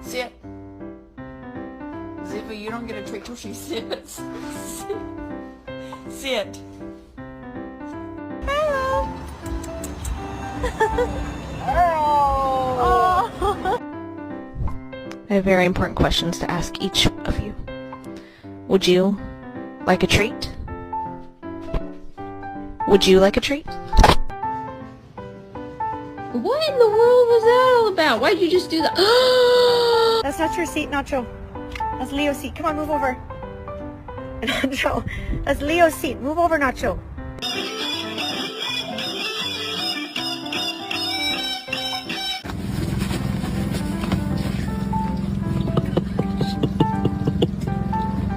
Sit. Ziva, you don't get a treat till she sits. Sit. Hello. I have very important questions to ask each of you. Would you like a treat? Would you like a treat? What in the world was that all about? Why'd you just do that? That's not your seat, Nacho. That's Leo's seat. Come on, move over. Nacho, that's Leo's seat. Move over, Nacho.